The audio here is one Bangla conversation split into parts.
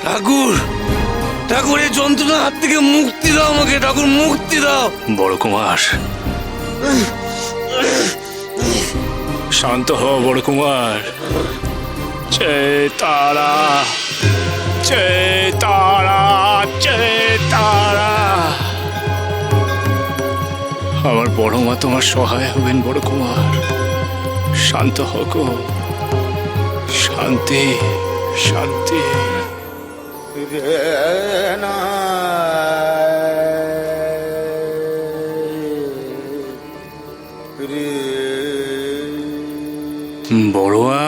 ঠাকুর, ঠাকুর, এই যন্ত্রণার হাত থেকে মুক্তি দাও আমাকে, ঠাকুর, মুক্তি দাও। বড় কুমার, শান্ত হও বড় কুমার। জয় তারা, জয় তারা, জয় তারা। আমার বড় মা তোমার সহায় হবেন বড় কুমার। শান্ত হও গো, শান্তি শান্তি। বড়ুয়া,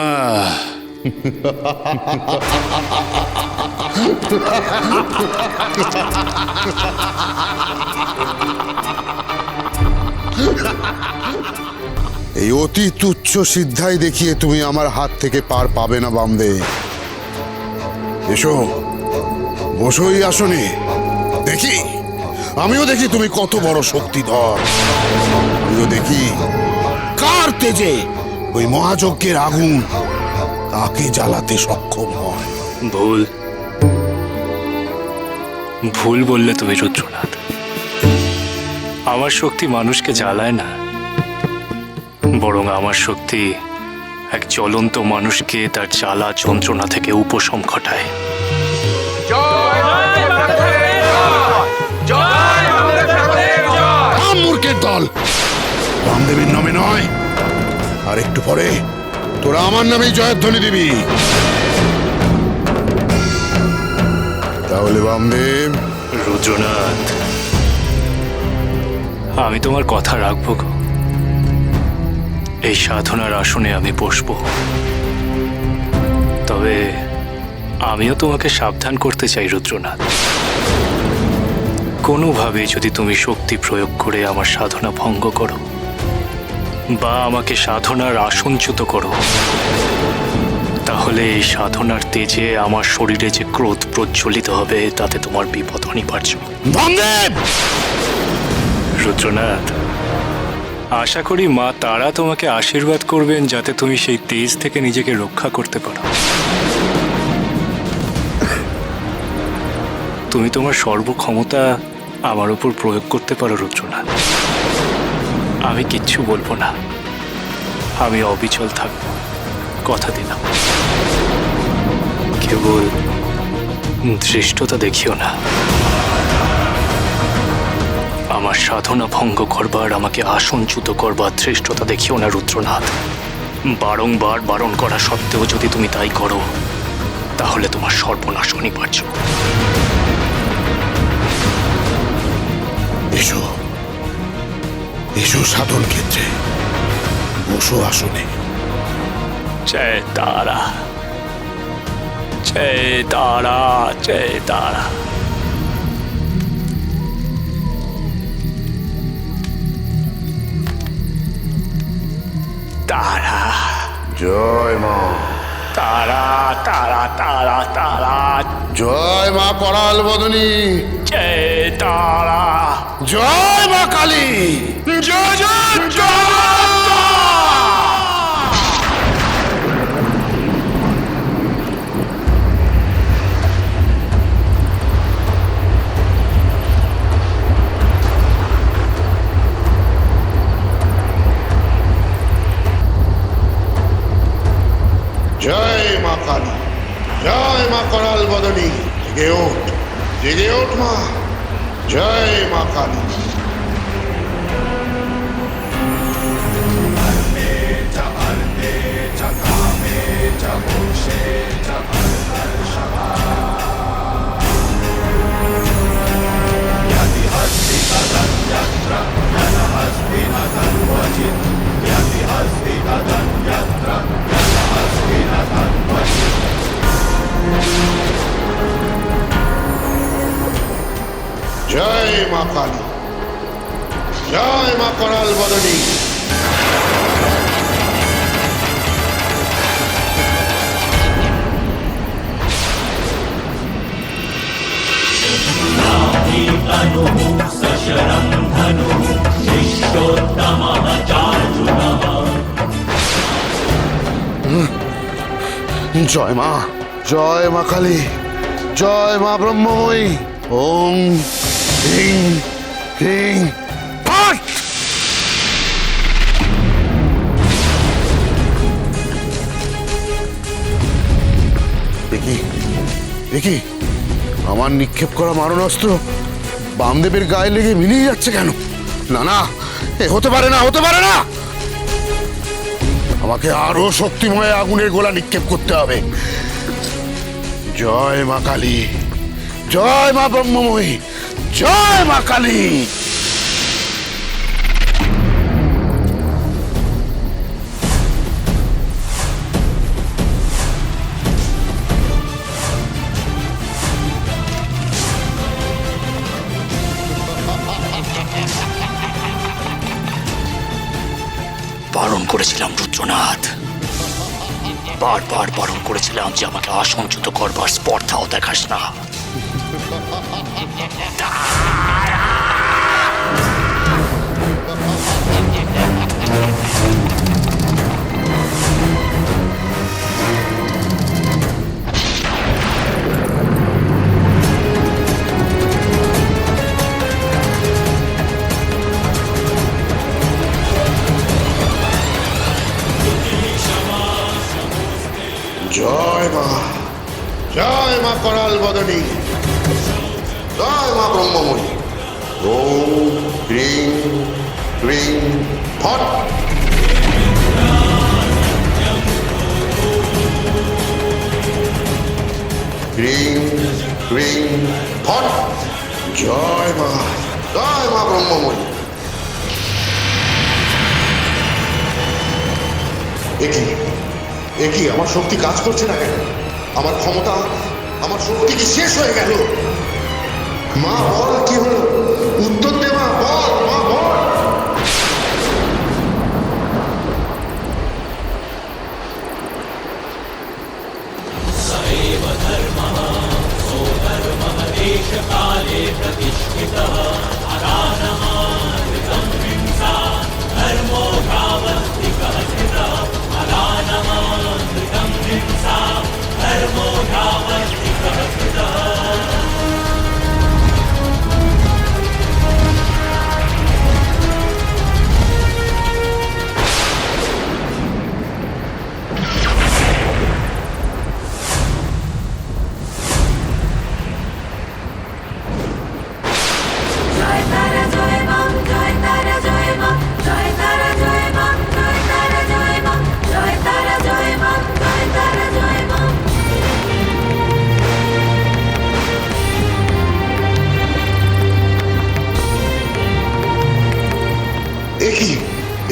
এই অতি তুচ্ছ সিদ্ধাই দেখিয়ে তুমি আমার হাত থেকে পার পাবে না বামদেব। এসো, বসোই আসনে। দেখি, আমিও দেখি তুমি কত বড় শক্তিধর। আমিও দেখি কার তেজে ওই মহাযজ্ঞের আগুন তাকে জ্বালাতে সক্ষম হয়। ভুল ভুল বললে তুমি রুদ্রনাথ। আমার শক্তি মানুষকে জ্বালায় না, বরং আমার শক্তি এক জ্বলন্ত মানুষকে তার জ্বালা যন্ত্রণা থেকে উপশম ঘটায়। মূর্খের দল, বামদেবের নামে নয়, আর একটু পরে তোরা আমার নামেই জয়ধ্বনি দিবি। তাহলে বামদেব। রুদ্রনাথ, আমি তোমার কথা রাখবো গো। এই সাধনার আসনে আমি বসবো। তবে আমিও তোমাকে সাবধান করতে চাই রুদ্রনাথ। কোনোভাবে যদি তুমি শক্তি প্রয়োগ করে আমার সাধনা ভঙ্গ করো বা আমাকে সাধনার আসনচ্যুত করো, তাহলে এই সাধনার তেজে আমার শরীরে যে ক্রোধ প্রজ্বলিত হবে তাতে তোমার বিপদ অনিবার্য। রুদ্রনাথ, আশা করি মা তারা তোমাকে আশীর্বাদ করবেন যাতে তুমি সেই তেজ থেকে নিজেকে রক্ষা করতে পারো। তুমি তোমার সর্বক্ষমতা আমার উপর প্রয়োগ করতে পারো রুদ্রনাথ। আমি কিচ্ছু বলবো না, আমি অবিচল থাকবো, কথা দিলাম। কেবল ধৃষ্টতা দেখিও না। আমার সাধনা ভঙ্গ করবার, আমাকে আসনচ্যুত করবার ধৃষ্টতা দেখিও না রুদ্রনাথ। বারংবার বারণ করা সত্ত্বেও যদি তুমি তাই করো, তাহলে তোমার সর্বনাশ অনিবার্য। এসো, এসো সাধন ক্ষেত্রে, বসো আসনে। জয় তারা, জয় তারা, জয় তারা। তারা, জয় মা। তারা, তারা, তারা, তারা। জয় মা করাল বদনী। জয় তারা, জয় মা কালী। জয় জয় জয়। জয় মা কালী, জয় মা করাল বদনী। জেগে ওঠ, জেগে ওঠ মা। জয় মা কালী। জয় মা কালী, জয় মা করাল বদনী। জয় মা, জয় মা কালী, জয় মা ব্রহ্মময়ী। ওম হ্রিং হ্রিং ফট। দেখি আমার নিক্ষেপ করা মারণাস্ত্র বামদেবের গায়ে লেগে মিলিয়ে যাচ্ছে কেন? না না, এ হতে পারে না, হতে পারে না। আমাকে আরো শক্তিময় আগুনের গোলা নিক্ষেপ করতে হবে। জয় মা কালী, জয় মা ব্রহ্মময়ী, জয় মা কালী। বারণ করেছিলাম রুদ্রনাথ, বারবার বারণ করেছিলাম যে আমাকে অসংযত করবার স্পর্ধাও দেখাস না। জয় মা, জয় মা করাল বদনী, জয় মা ব্রহ্মময়ী। ওম হ্রিং হ্রিং ফট। হ্রিং হ্রিং ফট। জয় মা, জয় মা ব্রহ্মময়ী। একই আমার শক্তি কাজ করছে না কেন? আমার ক্ষমতা, আমার শক্তি কি শেষ হয়ে গেল? মা বল, কি হলো? উত্তর দে মা, বল মা, বল।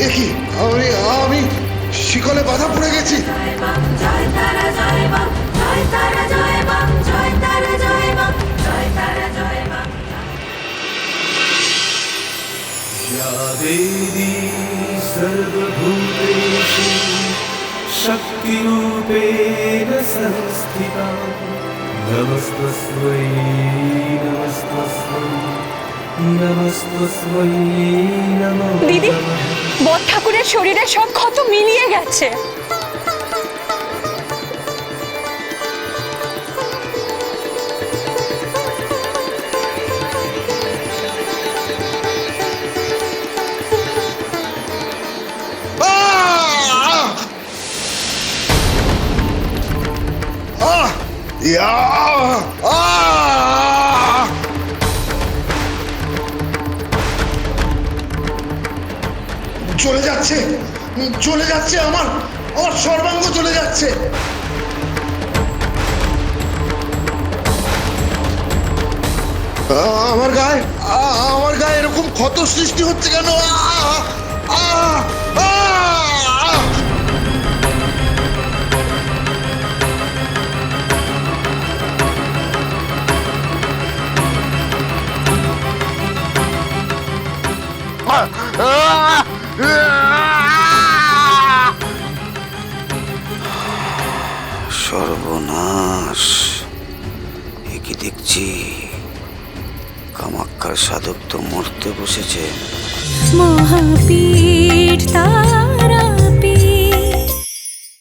একই আমি শিকলে বাধা পড়ে গেছি। देवी सर्वभूतेषु शक्तिरूपेण संस्थिता नमस्तस्मै नमस्तस्मै नमस्तस्मै नमो দিদি, বড় ঠাকুরের শরীরে সব ক্ষত মিলিয়ে গেছে। চলে যাচ্ছে, চলে যাচ্ছে, আমার সর্বাঙ্গ চলে যাচ্ছে। আমার গায়ে এরকম ক্ষত সৃষ্টি হচ্ছে কেন? সর্বনাশ, এ কি দেখছি? কামাক্ষার সাধক তো মরতে বসেছে। মহাপীঠ